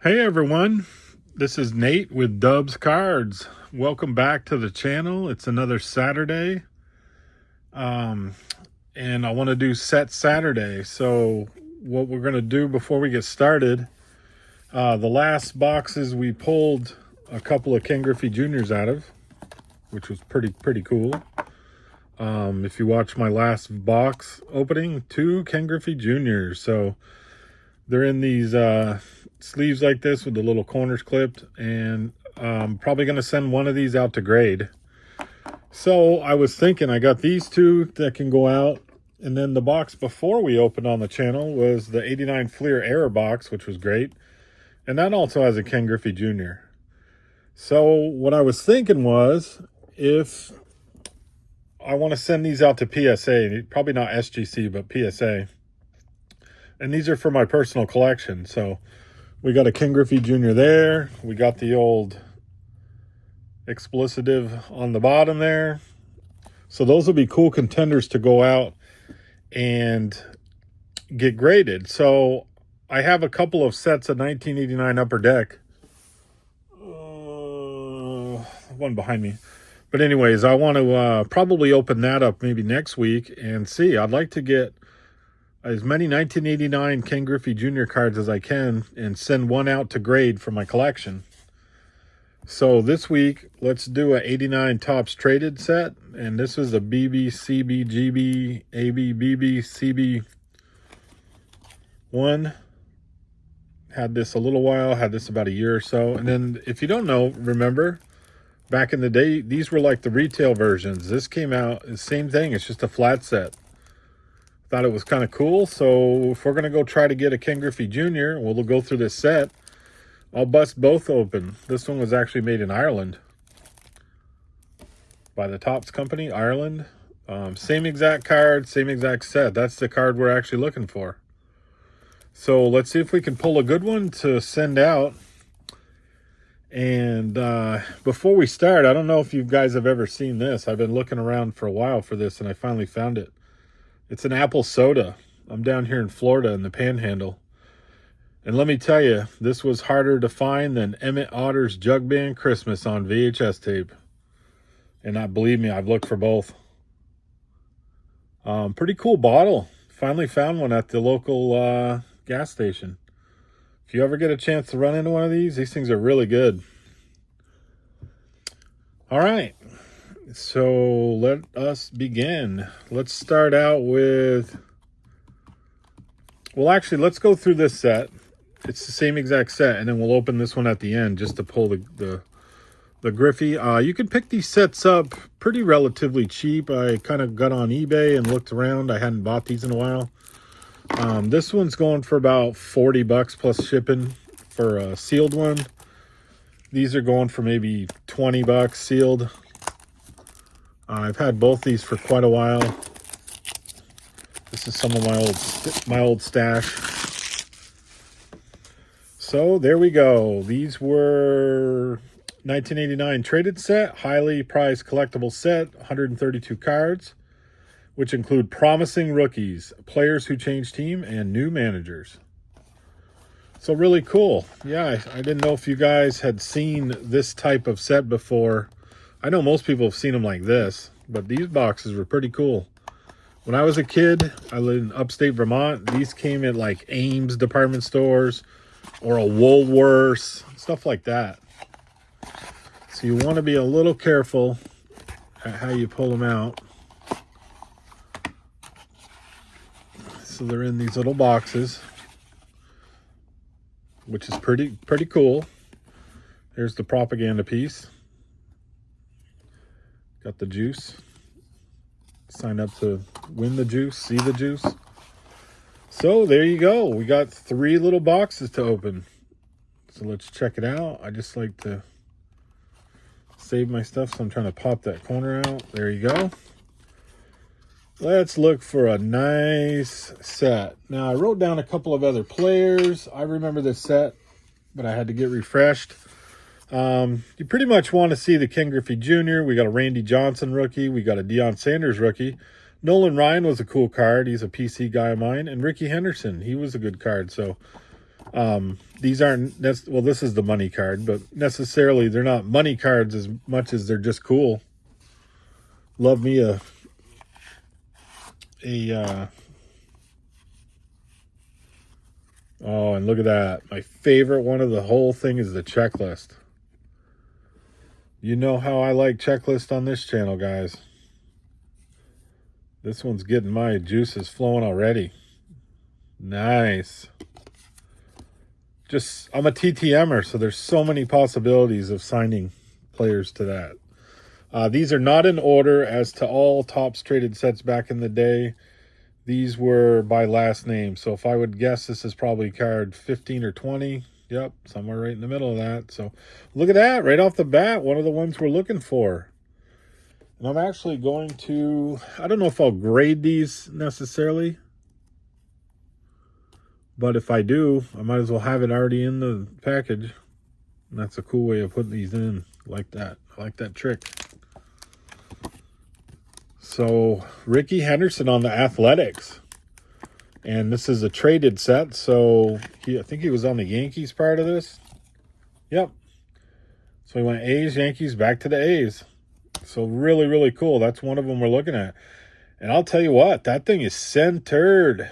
Hey everyone, this is Nate with Dubs Cards. Welcome back to the channel. It's another Saturday, and I want to do Set Saturday. So what we're going to do before we get started, the last boxes we pulled a couple of Ken Griffey Juniors out of, which was pretty cool. If you watch my last box opening, 2 Ken Griffey Juniors. So they're in these sleeves like this with the little corners clipped, and I'm probably going to send one of these out to grade. So I was thinking I got these 2 that can go out, and then the box before we opened on the channel was the 89 Fleer Error box, which was great, and that also has a Ken Griffey Jr. So what I was thinking was, if I want to send these out to PSA, probably not SGC, but PSA, and these are for my personal collection. So we got a Ken Griffey Jr. there. We got the old explicitive on the bottom there. So those will be cool contenders to go out and get graded. So I have a couple of sets of 1989 Upper Deck. One behind me. But anyways, I want to probably open that up maybe next week and see. I'd like to get as many 1989 Ken Griffey Jr. cards as I can and send one out to grade for my collection. So this week, let's do a 89 Topps Traded set. And this is a BB, CB, GB, AB, BB, CB 1. Had this a little while, had this about a year or so. And then if you don't know, remember, back in the day, these were like the retail versions. This came out, the same thing, it's just a flat set. Thought it was kind of cool. So if we're going to go try to get a Ken Griffey Jr., we'll go through this set. I'll bust both open. This one was actually made in Ireland by the Topps company, Ireland. Same exact card, same exact set. That's the card we're actually looking for. So let's see if we can pull a good one to send out. And before we start, I don't know if you guys have ever seen this. I've been looking around for a while for this, and I finally found it. It's an apple soda. I'm down here in Florida in the Panhandle. And let me tell you, this was harder to find than Emmett Otter's Jug Band Christmas on VHS tape. And believe me, I've looked for both. Pretty cool bottle. Finally found one at the local gas station. If you ever get a chance to run into one of these things are really good. All right. So let us begin. Let's start out with, well, actually, let's go through this set. It's the same exact set, and then we'll open this one at the end just to pull the Griffey. You can pick these sets up pretty relatively cheap. I kind of got on eBay and looked around. I hadn't bought these in a while. This one's going for about $40 plus shipping for a sealed one. These are going for maybe $20 sealed. I've had both these for quite a while. This is some of my old stash. So there we go. These were 1989 traded set, highly prized collectible set, 132 cards, which include promising rookies, players who change team, and new managers. So really cool. Yeah, I didn't know if you guys had seen this type of set before. I know most people have seen them like this, but these boxes were pretty cool. When I was a kid, I lived in upstate Vermont. These came at like Ames department stores or a Woolworths, stuff like that. So you want to be a little careful at how you pull them out. So they're in these little boxes, which is pretty cool. Here's the propaganda piece. Got the juice. Sign up to win the juice, see the juice. So there you go. We got 3 little boxes to open. So let's check it out. I just like to save my stuff, so I'm trying to pop that corner out. There you go. Let's look for a nice set. Now, I wrote down a couple of other players. I remember this set, but I had to get refreshed. You pretty much want to see the Ken Griffey Jr. We got a Randy Johnson rookie. We got a Deion Sanders rookie. Nolan Ryan was a cool card. He's a PC guy of mine. And Ricky Henderson, he was a good card. So These aren't, well, this is the money card, but necessarily they're not money cards as much as they're just cool. Love me a oh, and look at that. My favorite one of the whole thing is the checklist. You know how I like checklist on this channel, guys. This one's getting my juices flowing already. Nice. I'm a TTMer, so there's so many possibilities of signing players to that. These are not in order as to all Topps traded sets back in the day. These were by last name. So if I would guess, this is probably card 15 or 20. Yep, somewhere right in the middle of that. So look at that, right off the bat, one of the ones we're looking for. And I'm actually going to, I don't know if I'll grade these necessarily, but if I do, I might as well have it already in the package. And that's a cool way of putting these in like that. I like that trick. So Ricky Henderson on the Athletics. And this is a traded set. So I think he was on the Yankees part of this. Yep. So he went A's, Yankees, back to the A's. So really, really cool. That's one of them we're looking at. And I'll tell you what, that thing is centered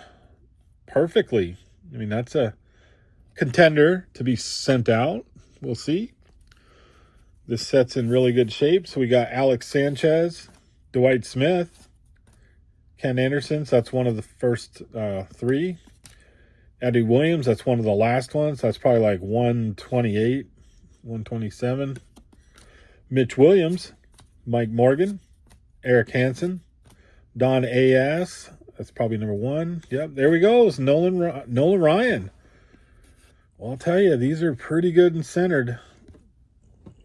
perfectly. I mean, that's a contender to be sent out. We'll see. This set's in really good shape. So we got Alex Sanchez, Dwight Smith, Ken Anderson. So that's one of the first three. Eddie Williams, that's one of the last ones. That's probably like 128, 127. Mitch Williams, Mike Morgan, Eric Hansen, Don A.S., that's probably number 1. Yep, there we go. It's Nolan Ryan. Well, I'll tell you, these are pretty good and centered.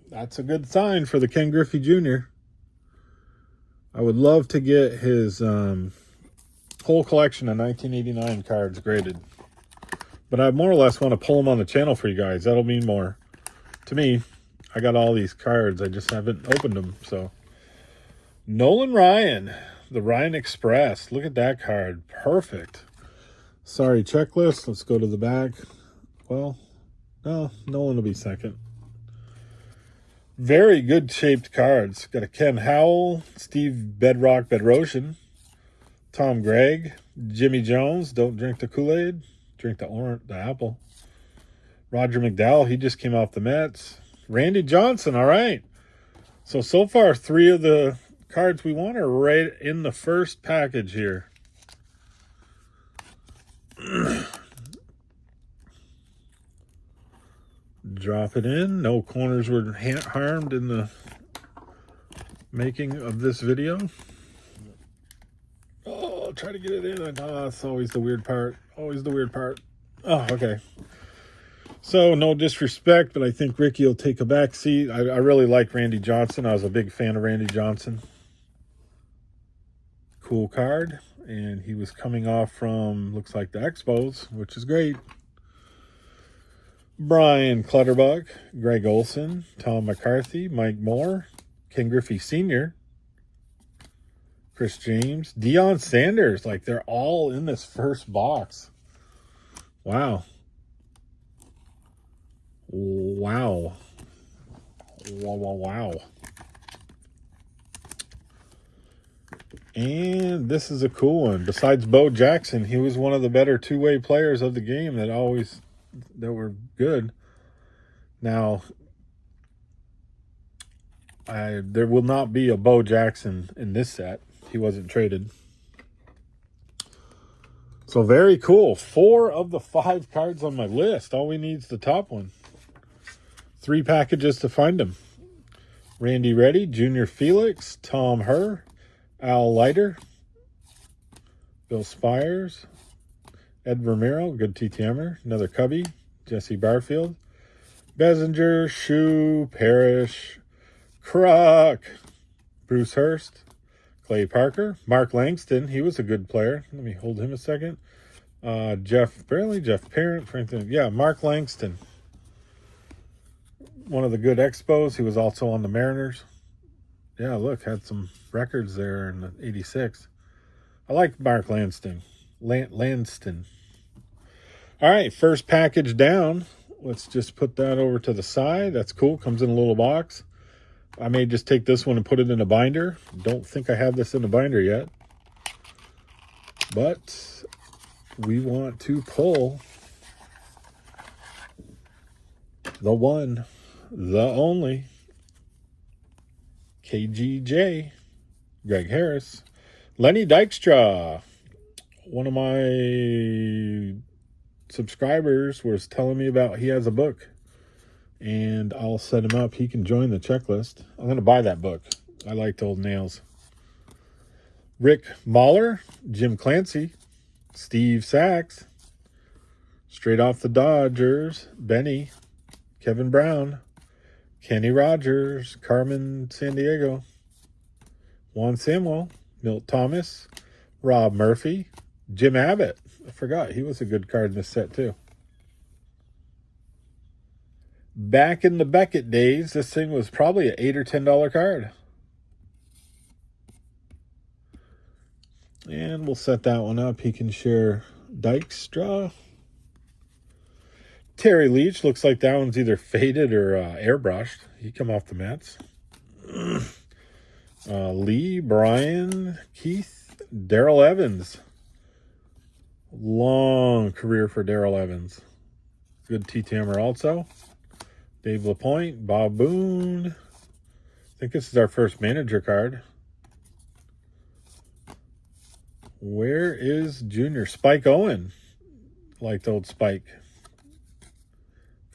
That's a good sign for the Ken Griffey Jr. I would love to get his whole collection of 1989 cards graded. But I more or less want to pull them on the channel for you guys. That'll mean more to me. I got all these cards. I just haven't opened them. So, Nolan Ryan, the Ryan Express. Look at that card. Perfect. Sorry, checklist. Let's go to the back. Well, no, Nolan will be second. Very good shaped cards. Got a Ken Howell, Steve Bedrock Bedrosian, Tom Gregg, Jimmy Jones. Don't drink the Kool-Aid. Drink the apple. Roger McDowell. He just came off the Mets. Randy Johnson. All right. So far, 3 of the cards we want are right in the first package here. Drop it in. No corners were harmed in the making of this video. Oh, I'll try to get it in. Oh, it's always the weird part. Always the weird part. Oh, okay. So, no disrespect, but I think Ricky will take a back seat. I really like Randy Johnson. I was a big fan of Randy Johnson. Cool card. And he was coming off from, looks like, the Expos, which is great. Brian Clutterbuck, Greg Olson, Tom McCarthy, Mike Moore, Ken Griffey Sr., Chris James, Deion Sanders. Like, they're all in this first box. Wow. Wow. Wow. And this is a cool one. Besides Bo Jackson, he was one of the better two-way players of the game that were good. Now, there will not be a Bo Jackson in this set. He wasn't traded. So very cool. 4 of the 5 cards on my list. All we need is the top one. 3 packages to find them. Randy Reddy, Junior Felix, Tom Herr, Al Leiter, Bill Spires, Ed Ramiro, good TTMer, another Cubby, Jesse Barfield, Bessinger, Shu, Parrish, Kruk, Bruce Hurst, Clay Parker, Mark Langston, he was a good player. Let me hold him a second. Jeff Parent, Franklin. Yeah, Mark Langston. One of the good Expos. He was also on the Mariners. Yeah, look, had some records there in 86. I like Mark Lanston. Lanston. All right, first package down. Let's just put that over to the side. That's cool. Comes in a little box. I may just take this one and put it in a binder. Don't think I have this in a binder yet. But we want to pull the one, the only, KGJ, Greg Harris. Lenny Dykstra. One of my subscribers was telling me about he has a book. And I'll set him up. He can join the checklist. I'm going to buy that book. I liked old nails. Rick Mahler, Jim Clancy, Steve Sachs, straight off the Dodgers, Benny, Kevin Brown, Kenny Rogers, Carmen Sandiego, Juan Samuel, Milt Thomas, Rob Murphy, Jim Abbott. I forgot he was a good card in this set too. Back in the Beckett days, this thing was probably an $8 or $10 card. And we'll set that one up. He can share Dykstra. Terry Leach. Looks like that one's either faded or airbrushed. He come off the Mets. Lee, Brian, Keith, Darrell Evans. Long career for Darrell Evans. Good T-Tamer also. Dave LaPointe, Bob Boone. I think this is our first manager card. Where is Junior? Spike Owen. Liked old Spike.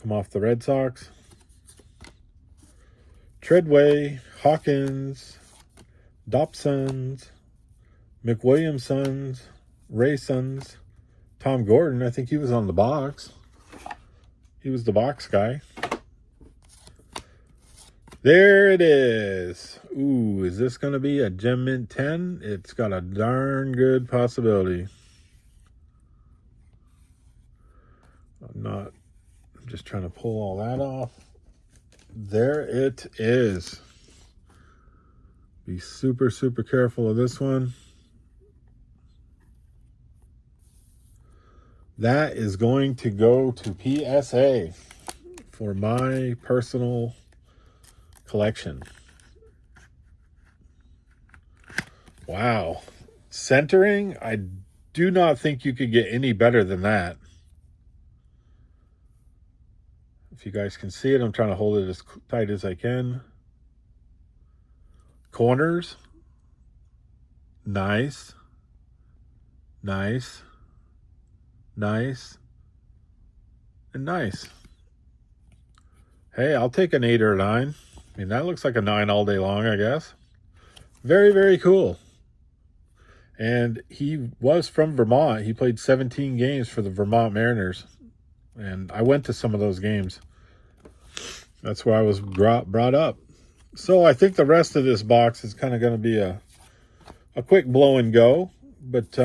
Come off the Red Sox. Treadway, Hawkins, Dobsons, McWilliamsons, Raysons, Tom Gordon. I think he was on the box. He was the box guy. There it is. Ooh, is this going to be a Gem Mint 10? It's got a darn good possibility. I'm just trying to pull all that off. There it is. Be super, super careful of this one. That is going to go to PSA for my personal collection. Wow. Centering, I do not think you could get any better than that. If you guys can see it, I'm trying to hold it as tight as I can. Corners, nice, nice, nice, and nice. Hey, I'll take an 8 or a 9. I mean, that looks like a 9 all day long, I guess. Very, very cool. And he was from Vermont. He played 17 games for the Vermont Mariners. And I went to some of those games. That's where I was brought up. So I think the rest of this box is kind of going to be a quick blow and go. But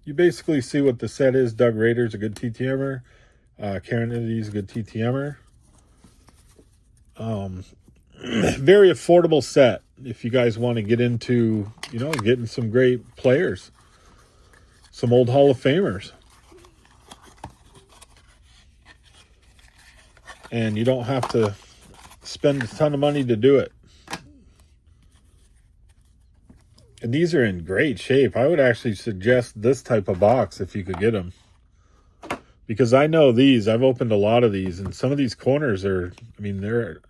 you basically see what the set is. Doug Rader's a good TTMer. Karen Kennedy's a good TTMer. Very affordable set if you guys want to get into, getting some great players. Some old Hall of Famers. And you don't have to spend a ton of money to do it. And these are in great shape. I would actually suggest this type of box if you could get them. Because I know these. I've opened a lot of these. And some of these corners are, they're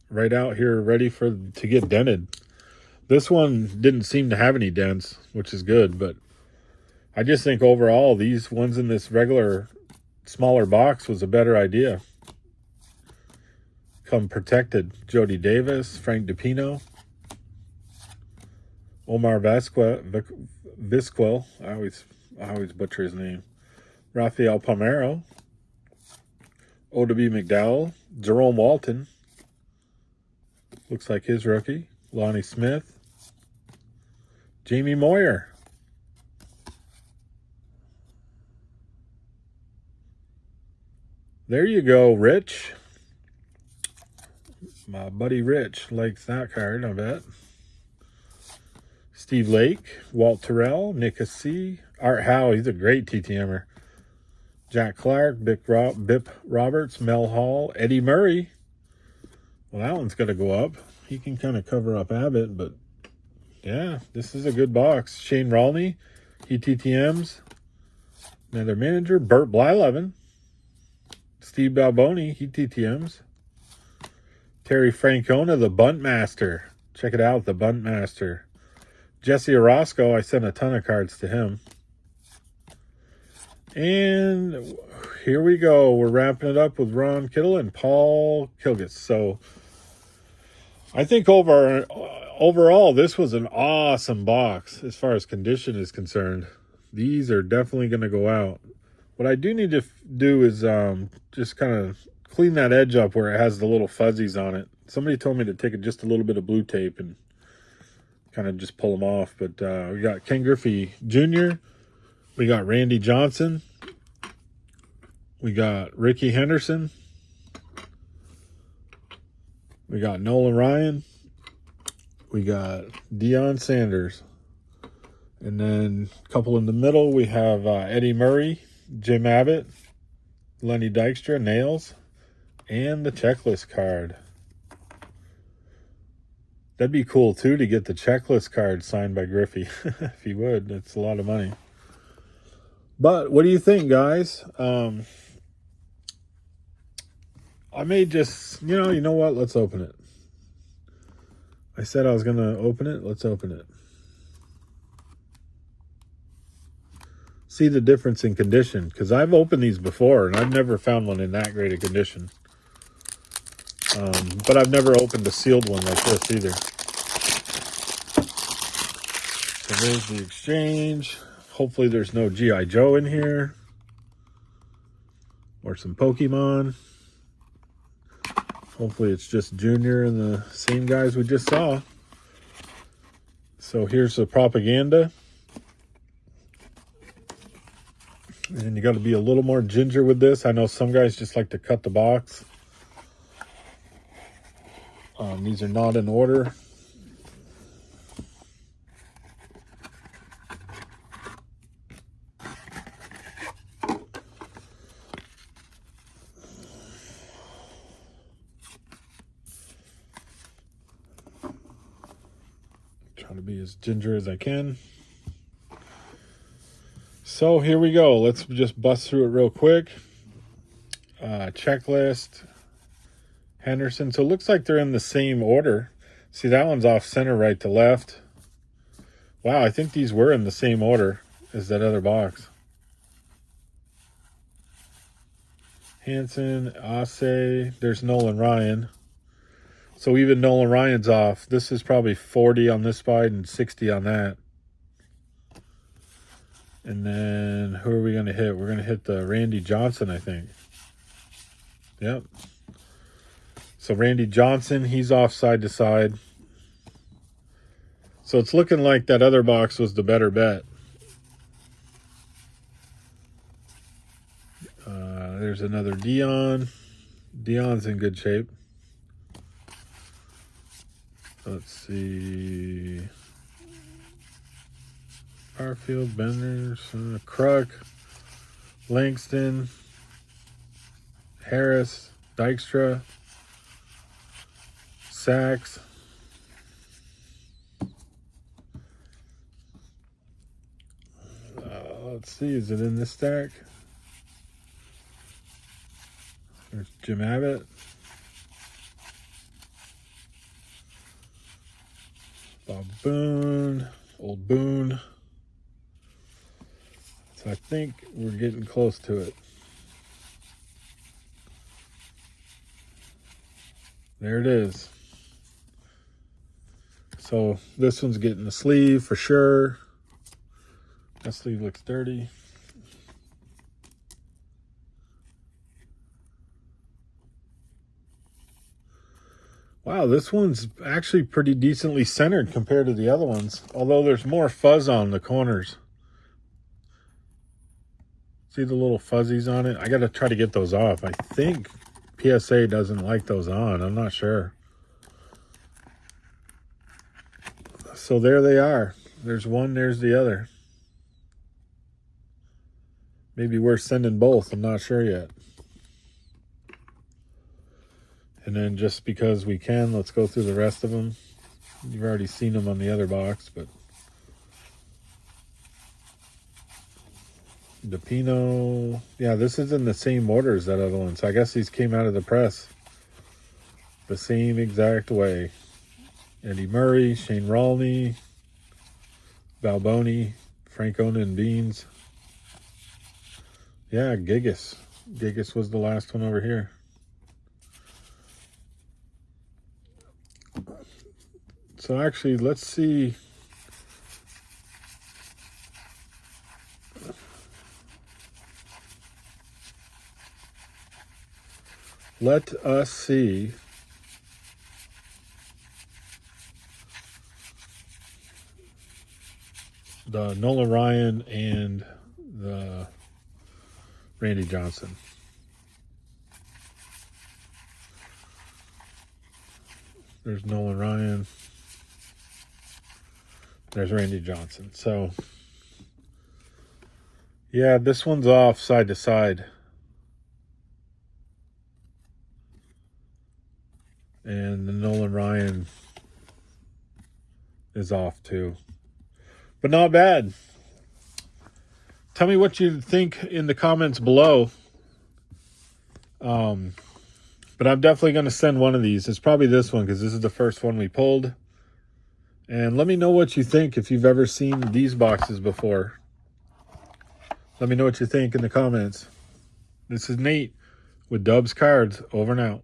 right out here ready to get dented. This one didn't seem to have any dents, which is good. But I just think overall, these ones in this regular smaller box was a better idea. Come protected. Jody Davis, Frank DiPino, Omar Vizquel. I always butcher his name. Rafael Palmeiro, O.W. McDowell, Jerome Walton. Looks like his rookie. Lonnie Smith, Jamie Moyer. There you go, Rich. My buddy Rich likes that card, I bet. Steve Lake, Walt Terrell, Nick C. Art Howe, he's a great TTMer. Jack Clark, Bip Roberts, Mel Hall, Eddie Murray. Well, that one's got to go up. He can kind of cover up Abbott, but yeah, this is a good box. Shane Rolney, ETTMs. Another manager, Burt Blyleven. Steve Balboni, ETTMs. Terry Francona, the Bunt Master. Check it out, the Bunt Master. Jesse Orozco, I sent a ton of cards to him. And here we go. We're wrapping it up with Ron Kittle and Paul Kilgus. So I think overall, this was an awesome box as far as condition is concerned. These are definitely going to go out. What I do need to do is just kind of clean that edge up where it has the little fuzzies on it. Somebody told me to take just a little bit of blue tape and kind of just pull them off. But we got Ken Griffey Jr. We got Randy Johnson. We got Ricky Henderson. We got Nolan Ryan. We got Deion Sanders. And then a couple in the middle, we have Eddie Murray, Jim Abbott, Lenny Dykstra, Nails, and the checklist card. That'd be cool, too, to get the checklist card signed by Griffey. If he would, that's a lot of money. But what do you think, guys? I may just, you know what? Let's open it. I said I was going to open it. Let's open it. See the difference in condition, because I've opened these before and I've never found one in that great a condition. But I've never opened a sealed one like this either. So there's the exchange. Hopefully there's no G.I. Joe in here. Or some Pokemon. Hopefully it's just Junior and the same guys we just saw. So here's the propaganda. And you got to be a little more ginger with this. I know some guys just like to cut the box. These are not in order. Trying to be as ginger as I can. So here we go. Let's just bust through it real quick. Checklist. Henderson. So it looks like they're in the same order. See, that one's off center right to left. Wow, I think these were in the same order as that other box. Hanson, Ase. There's Nolan Ryan. So even Nolan Ryan's off. This is probably 40 on this side and 60 on that. And then who are we going to hit? We're going to hit the Randy Johnson, I think. Yep. So Randy Johnson, he's off side to side. So it's looking like that other box was the better bet. There's another Deion. Deion's in good shape. Let's see. Garfield, Benders, Kruk, Langston, Harris, Dykstra, Sachs. Let's see, is it in this stack? There's Jim Abbott. Bob Boone, Old Boone. So I think we're getting close to it. There it is. So this one's getting a sleeve for sure. That sleeve looks dirty. Wow, this one's actually pretty decently centered compared to the other ones, although there's more fuzz on the corners. See the little fuzzies on it? I got to try to get those off. I think PSA doesn't like those on. I'm not sure. So there they are. There's one, there's the other. Maybe we're sending both. I'm not sure yet. And then just because we can, let's go through the rest of them. You've already seen them on the other box, but DePino. Yeah, this is in the same order as that other one. So I guess these came out of the press the same exact way. Eddie Murray, Shane Rawley, Balboni, Frank Onan Beans. Yeah, Gigas. Gigas was the last one over here. So actually, let's see. Let us see the Nolan Ryan and the Randy Johnson. There's Nolan Ryan. There's Randy Johnson. So, yeah, this one's off side to side. And the Nolan Ryan is off too. But not bad. Tell me what you think in the comments below. But I'm definitely going to send one of these. It's probably this one because this is the first one we pulled. And let me know what you think if you've ever seen these boxes before. Let me know what you think in the comments. This is Nate with Dubs Cards. Over and out.